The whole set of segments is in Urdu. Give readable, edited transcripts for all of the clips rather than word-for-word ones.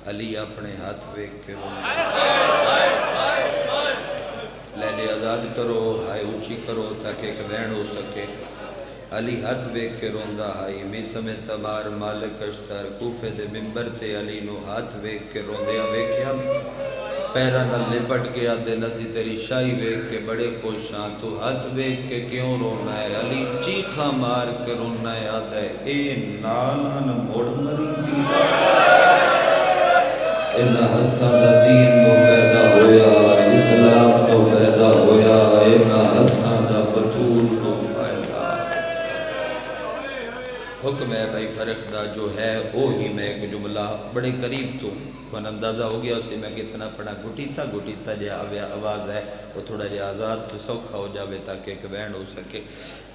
علی اپنے ہاتھ ویکھ کے روندہ لہجے آزاد کرو ہائے اونچی کرو تاکہ ایک وین ہو سکے علی ہاتھ ویکھ کے روندہ ہائی میسم تبار مالک اشتر کوفے دے ممبر تے علی نو ہاتھ ویکھ کے روندیاں ویکھیا پیرا نہ لپٹ کے آدھے نزی تیری شاہی ویکھ کے بڑے خوشاں تو ہاتھ ویکھ کے کیوں رونا ہے علی چیخا مار کے رونا ہے آدھے اے نالان موڑ مری دی ان ہتھاں دا دین تو فیدہ ہویا اسلام تو فیدہ ہویا ان ہتھاں دا بطول تو فائدہ حکم ہے بھائی فرق دا جو ہے وہی میں ایک جملہ بڑے قریب تو کون اندازہ ہو گیا اسے میں کتنا پڑھا گٹیتا جے آواز ہے وہ تھوڑا جے آزاد تو سوکھا ہو جاوے تاکہ ایک بینڈ ہو سکے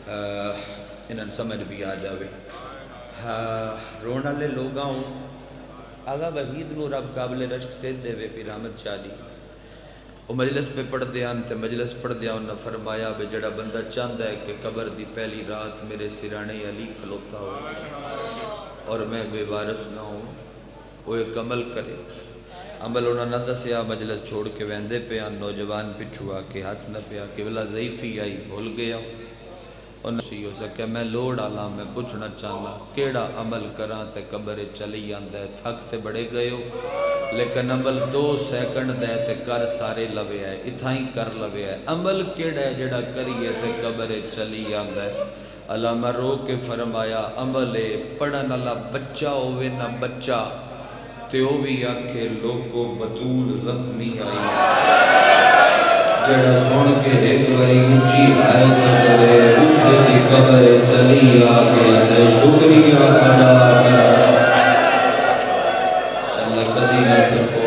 انہاں سمجھ بھی آ جاوے رونا لے لوگاں ہوں آغا وحید نو رب قابل رشک سے دے وے پیر احمد شاہ جی وہ مجلس پہ پڑھ دیان تے مجلس پڑھ دیان انہاں فرمایا بے جڑا بندہ چاندہ ہے کہ قبر دی پہلی رات میرے سرانے علی کھلوتا ہو اور میں بے وارث نہ ہوں وہ ایک عمل کرے عمل انہوں نے دسیا مجلس چھوڑ کے ویندے پہ آن نوجوان پچھو آ کے ہاتھ نہ پہ آ کے بلا ضعیفی آئی بھول گیا انہوں سی ہو سکے میں لوڑ آلا میں پوچھنا چاہنا کیڑا عمل کران تے قبر چلی آندہ ہے تھک تے بڑے گئے ہو لیکن عمل 2 سیکنڈ دے تے کر سارے لوے ہے اتھائیں کر لوے ہے عمل کیڑا ہے جڑا کریے تے قبر چلی آندہ ہے علامہ رو کے فرمایا عمل پڑھن اللہ بچہ ہوئے نہ بچہ تیو بھی آکھے لوگو بطول زخمی آئی جڑا سن کے ایک بری اونچی آئے چلے اس سے قبر چلی آگے دے شکریہ ادا کرا شاللہ کدی نہ تھکو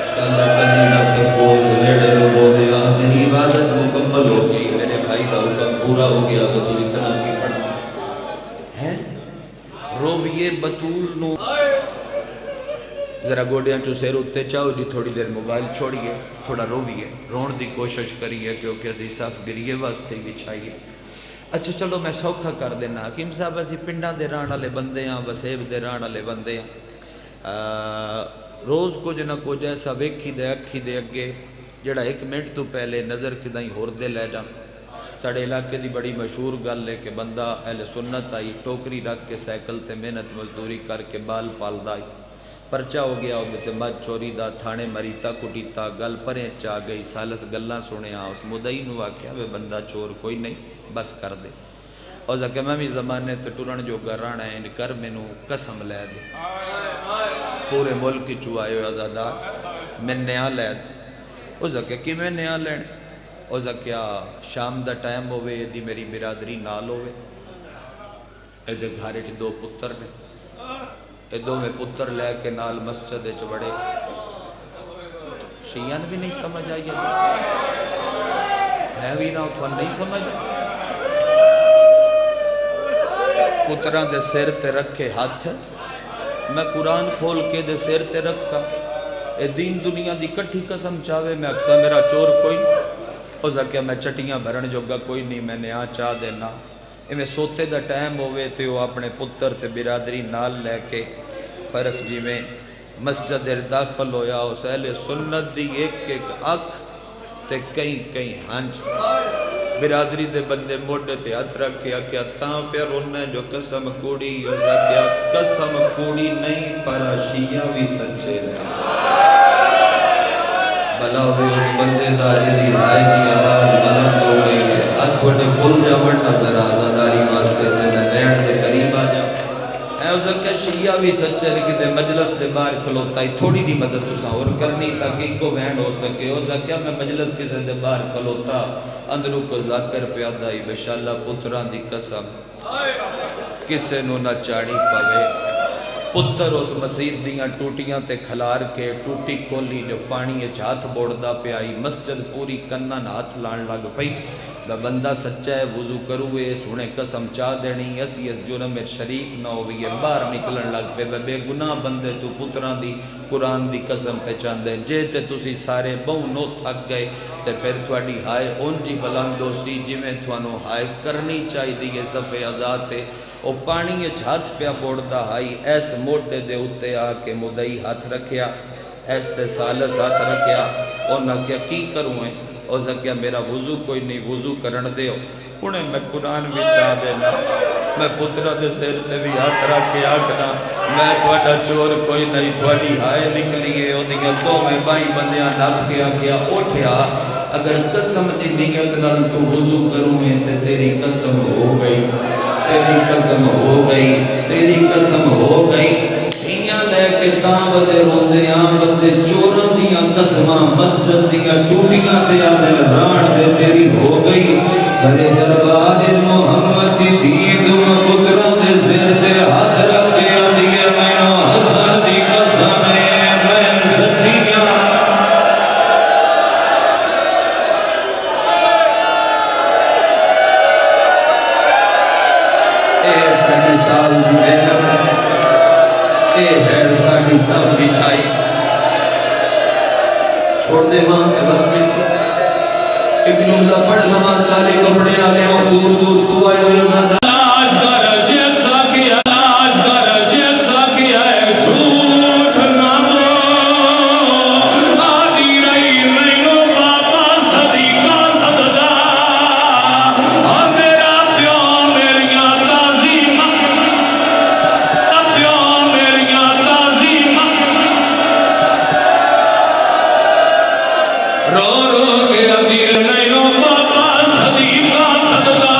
شاللہ کدی نہ تھکو اس لیڑے رو دیا میری عبادت مکمل ہو گئی میرے بھائی کا حکم پورا ہو گیا بطول اتنا بھی پڑھنا ہے رویے بطول نو ذرا گوڑیاں چو سیر اٹھتے چاہو جی تھوڑی دیر موبائل چھوڑیے تھوڑا رویے رون دی کوشش کریے کیونکہ عزیز صاف گریے واسطے بچھائیے اچھا چلو میں سوکھا کر دینا حکیم صاحب اسی پنڈا دے ران والے بندے ہیں وسیب دے ران والے بندے ہیں روز کچھ نہ کچھ ایسا ویکھی دے اکھی دے اگے جڑا 1 منٹ تو پہلے نظر کدائیں ہور دے لے جا ساڑھے علاقے دی بڑی مشہور گل ہے کہ بندہ اہل سنت آئی ٹوکری رکھ کے سائیکل تے محنت مزدوری کر کے بال پال دائی پرچہ ہو گیا ہو گئے مجھ چوری دا تھانے مریتا کٹیتا گل پریں چاہ گئی سالس گلہ سنے اس مدعی نو آکھیا وہ بندہ چور کوئی نہیں بس کر دے اور زکہ میں بھی زمانے تے ٹرن جو گرانا ہے ان کر میں نو قسم لے دے پورے ملک کی چوائے ہوئے ازادار میں نیا لے دے اور زکہ کی میں نیا لین اور زکہ شام دا ٹائم ہوئے دی میری برادری نال ہوئے ایدے گھارے چ 2 پتر نے دو میں پتر لے کے نال مسجد بڑے شیعان بھی نہیں سمجھ آئی ہے بھی نہ اتھوا نہیں سمجھ پتران دے سیر تے رکھے ہاتھ میں قرآن کھول کے دے سیر تے رکھ سا اے دین دنیا دی کٹھی قسم چاہوے میں اکسا میرا چور کوئی او زکیہ میں چٹیاں بھرن جوگا کوئی نہیں میں نے آ چاہ دینا میں سوتے دا ٹائم ہوئے تے وہ اپنے پتر تے برادری نال لے کے فرق جی میں مسجد داخل ہویا اس اہل سنت دی ایک اکھ تے کئی ہنچ برادری دے بندے موڑے تے ہاتھ رکھیا کیا تاں پہ رونے جو قسم کوڑی ہو کیا قسم کوڑی نہیں پر شیعہ بھی سچے رہے بلا ہوئے اس بندے دا جدی ہائے کی آواز بلند ہو گئی ہے ہاتھ بڑے بھول جاوڑ نظر آزاداری واسطے تے میں بیٹھ دے قریب آ جا اے اس کہ شیعہ بھی سچے لیکن دے مجلس دے باہر کھلوتا ہے تھوڑی نہیں مدد تسا اور کرنی تاکہ کو بینڈ ہو سکے ہو سکیا میں مجلس کسے دے باہر کھلوتا اندروں کو ذاکر پیادا ہی بشاللہ پتران دی قسم کسے نو نہ چاڑی پاوے پتر اس مسجد دیاں ٹوٹیاں تے کھلار کے ٹوٹی کھولی جو پانی ہاتھ بوڑدا پہ آئی مسجد پوری کنن ہاتھ لان لگ پئی دا بندہ سچا ہے وضو کروے سونے قسم چاہ دینی اسی اس جرم میں شریک نہ ہوئی ہے باہر نکلن لگ پہ بے گناہ بندے تو پتران دی قرآن دی قسم پہ چاندے جے تے تسی سارے بہو نو تھک گئے تے پھر تھوڑی ہائے اون جی بلند ہو سی جی میں تھوانو ہائے کرنی چاہی دی یہ صفحے ازاد تے وہ پانی ہاتھ پیا بوڑدا ہائی ایس موٹے دے اتے آ کے مدعی ہاتھ رکھیا ایس تے سالس ہاتھ رکھیا انہاں کیا کی کروں ہے اس نے کیا میرا وضو کوئی نہیں وضو کرن دیو انہیں میں قرآن بھی چاہ دینا میں پترہ دے سیر تے بھی ہاتھ رکھ کے آکنا میں تھوڑا چور کوئی نہیں تھوڑی ہائے نکلیے او دیگا دو میں بائی بندیاں ناپ کے آکیا اٹھیا اگر قسم دی نیت نال تو وضو کروں میں تے تیری قسم ہو گئی تیری قسم ہو گئی تیری قسم ہو گئی ایاں لے کے تاں بدے روندے آں بندے چوراں دیاں قسماں مسجد دیاں ٹوٹیاں تے آدھے ران دے تیری ہو گئی بھرے دربار محمد دی دید و پترہ دے سر سے ہاتھ رکھ کے آدھیے مینو حسن دی قسم ہے میں سچیاں اے ساڑی سال دی محنت اے ہے ساڑی سب دی چھائی چھوڑ دے ماں کے وقت میں ایک جملہ پڑھ لما کالے کپڑے آلے ہوں دور دور تو آئے ہو یا زیادہ علاج کر جیسا کیا علاج کر جیسا کیا ہے جھوٹ نہ دو آدھی رہی مینو بابا صدیقہ صدقہ اور میرا پیو میریاں تعظیم پیو میریاں تعظیم رو رو کے ادیر مینو بابا صدیقہ صدقہ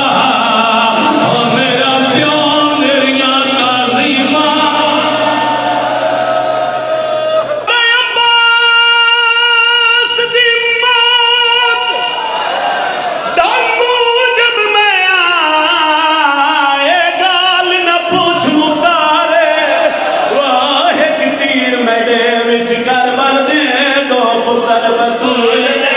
اور میرا پیو میریاں تعظیم عباس دی موت دامو جب میں آئے گال نہ پوچھ مختارے واہ ایک تیر میڈے وچ کربل دے دو پتر بطول دے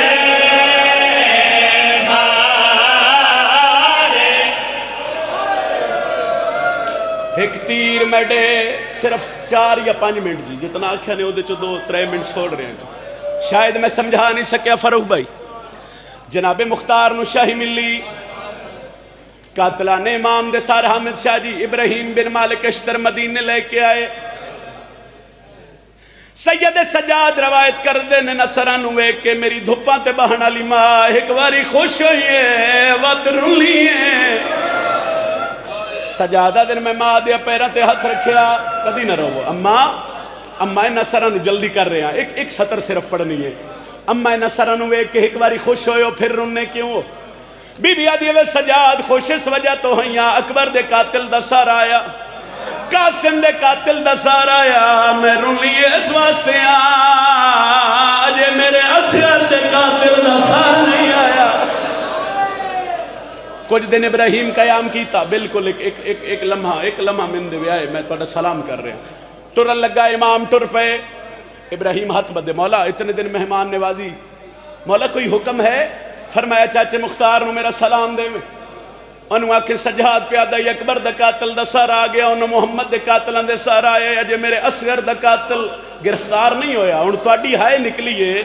ایک تیر میڈے صرف 4 یا 5 منٹ جی جتنا آکھیا نے ہوتے 2-3 منٹ چھوڑ رہے ہیں جی شاید میں سمجھا نہیں سکیا فاروق بھائی جناب مختار نو شاہی ملی قاتلان امام دے سار حامد شاہ جی ابراہیم بن مالک اشتر مدینے لے کے آئے سید سجاد روایت کر دے نے نصران ہوئے کہ میری دھپاں تے بہن علی ماں ایک باری خوش ہوئیے وقت رن لیے سجادہ دن میں ماں دیا پیران تے ہاتھ رکھیا کدی نہ رہو اماں نصران جلدی کر رہے ہیں ایک سطر صرف پڑھنی ہے اماں نصران ہوئے کہ ایک باری خوش ہوئے پھر رننے کیوں بی بی آدھی وے سجاد خوش اس وجہ تو ہیاں اکبر دے قاتل دا سار آیا قاسم دے قاتل دا سار آیا میں رن لیے اس واسطے آجے میرے اصغر دے قاتل دا سار نہیں آیا کچھ دن ابراہیم قیام کیتا بالکل ایک لمحہ من دے آئے میں توڑا سلام کر رہے ہیں ٹرن لگا امام ٹر پہ ابراہیم ہاتھ بدے مولا اتنے دن مہمان نوازی مولا کوئی حکم ہے فرمایا چاچے مختار نو میرا سلام دے میں انہوں آکھر سجاد پیادہ اکبر دا قاتل دا سار آ گیا انہوں محمد دے قاتلان دے سار آئے اجے میرے اصغر دا قاتل گرفتار نہیں ہویا انہوں تواڈی ہائے نکلیے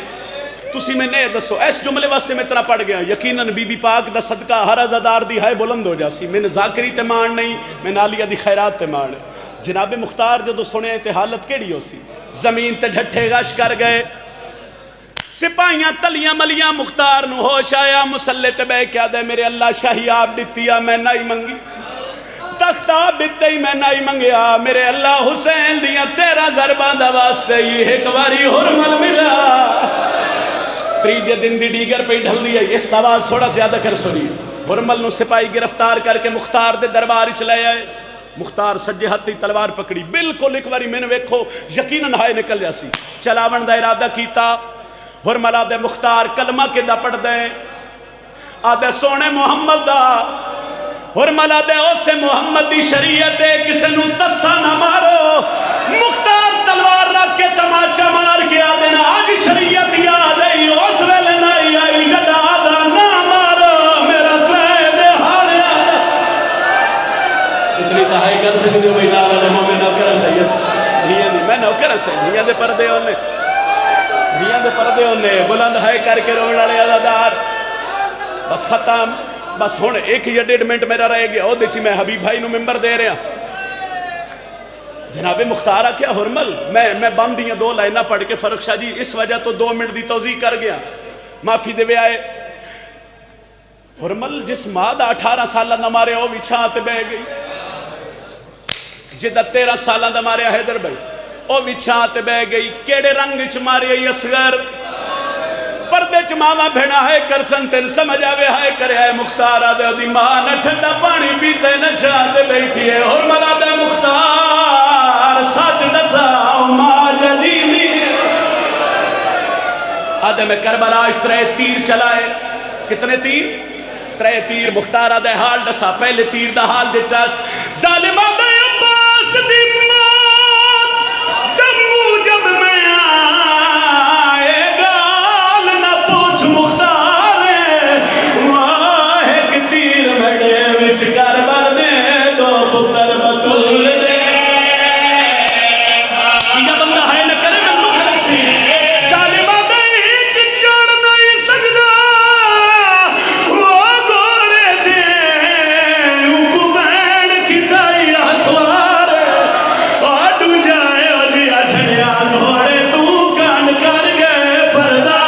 تسی میں نہیں دسو اس جملے واسطے میں اتنا پڑھ گیا یقیناً بی بی پاک دا صدقہ ہر عزادار دی ہائے بلند ہو جاسی میں نے ذاکری تے مان نہیں میں نالیہ دی خیرات تے مان جناب مختار جدو سنے تے حالت کیڑی ہو سی زمین تے ڈھٹے غش کر گئے سپاہیاں تلیاں ملیاں مختار نو ہوش آیا مسلح تے بے کیا دے میرے اللہ شاہی آپ ڈتیا میں نہیں منگی تختہ بتے ہی میں نہیں منگیا میرے اللہ حسین دیاں 13 ضربان دا واسطے ہی ایک باری حرمل ملا تریجے دن دی ڈیگر پہ ڈھل دیا اس آواز تھوڑا زیادہ کر سنی حرمل نو سپاہی گرفتار کر کے مختار دے دربار چلے آئے مختار سجے ہتھی تلوار پکڑی بالکل ایک باری میں نے ویکھو یقیناً ہائے نکل جاسی چلاون دا ارادہ کیتا حرمل آدھے مختار کلمہ کے دا پڑھ دیں آدھے سونے محمد دا حرمل آدھے اسے محمد دی شریعت ہے کسے نو تسا نہ مارو مختار تلوار رکھ کے تماچا مار کے آدھے نا آج شریعت یاد ہے اس ویلے نہیں آئی جڑا آدھا نہ مارو میرا ترائے دے ہارے آدھا اتنی تہائی کر سکتے ہو بینا والا میں نوکر سید میں نوکر سید دیا دے پردے ہونے دیا دے پردے ہونے بلند ہائے کر کے روڑ لڑے عزادار بس ختم بس ہن ایک یا 1.5 منٹ میرا رہ گیا او دیسی میں حبیب بھائی نو ممبر دے رہا جناب مختار کیا ہرمل میں بند دیاں 2 لائنہ پڑھ کے فرق شاہ جی اس وجہ تو 2 منٹ دی توضیح کر گیا معافی دے وے آئے ہرمل جس مادہ 18 سالہ نہ مارے او وچھاں تے بہ گئی جدہ 13 سالہ نہ مارے حیدر بھائی او وچھاں تے بہ گئی کیڑے رنگ چ مارے اصغر پردے چ ماما بھیڑا ہے کرسن تین سمجھ آوے ہے کرے ہے مختار آدھے دی ماں نہ ٹھنڈا پانی پیتے نہ چاہتے بیٹھی ہے ہرمل آدھے مختار سچ دساؤ ماں جدیدی آدھے میں کربلا 3 تیر چلائے کتنے تیر 3 تیر مختار آدھے حال دسا پہلے تیر دا حال دیتا ظالم آدھے عباس دی موت دمو جب میں آئے گال نہ پوچھ مختار واہ ایک تیر بڑے وچ کربل دے دو پتر بطول دے یہ بندہ ہے نہ کرے میں دکھ لکسی ظالم آدھے ایک چڑھ نہیں سکتا وہ گوڑے تھے اوکو بین کی تائی آسوار آڈو جائے اور جیا جھڑیا گھوڑے تو کان کر گئے پردہ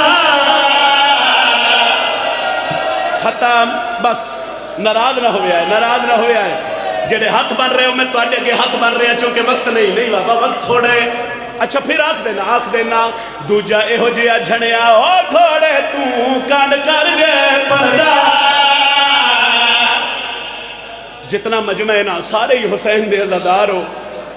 ختم بس ناراض نہ ہویا ہے ناراض نہ ہویا ہے جڑے ہاتھ بن رہے ہو میں تو آڈے کے ہاتھ بن رہے ہیں چونکہ وقت نہیں بابا وقت تھوڑے اچھا پھر آکھ دینا دوجہ اے ہو جیا جھڑیا او گھوڑے تو کان کر گئے پردہ جتنا مجمع ہے نا سارے ہی حسین دے عزادار ہو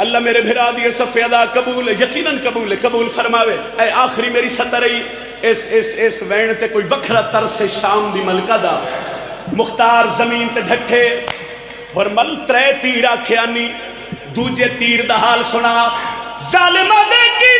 اللہ میرے بھرا دیئے صفی ادا قبول یقیناً قبول فرماوے اے آخری میری سطر ہی اس وین تے کوئی وکھرا ترس شام دی ملکہ دا مختار زمین تے ڈھٹھے ہرمل 3 تیر آکھیانی دوجے تیر دا حال سنا ظالمہ دے کی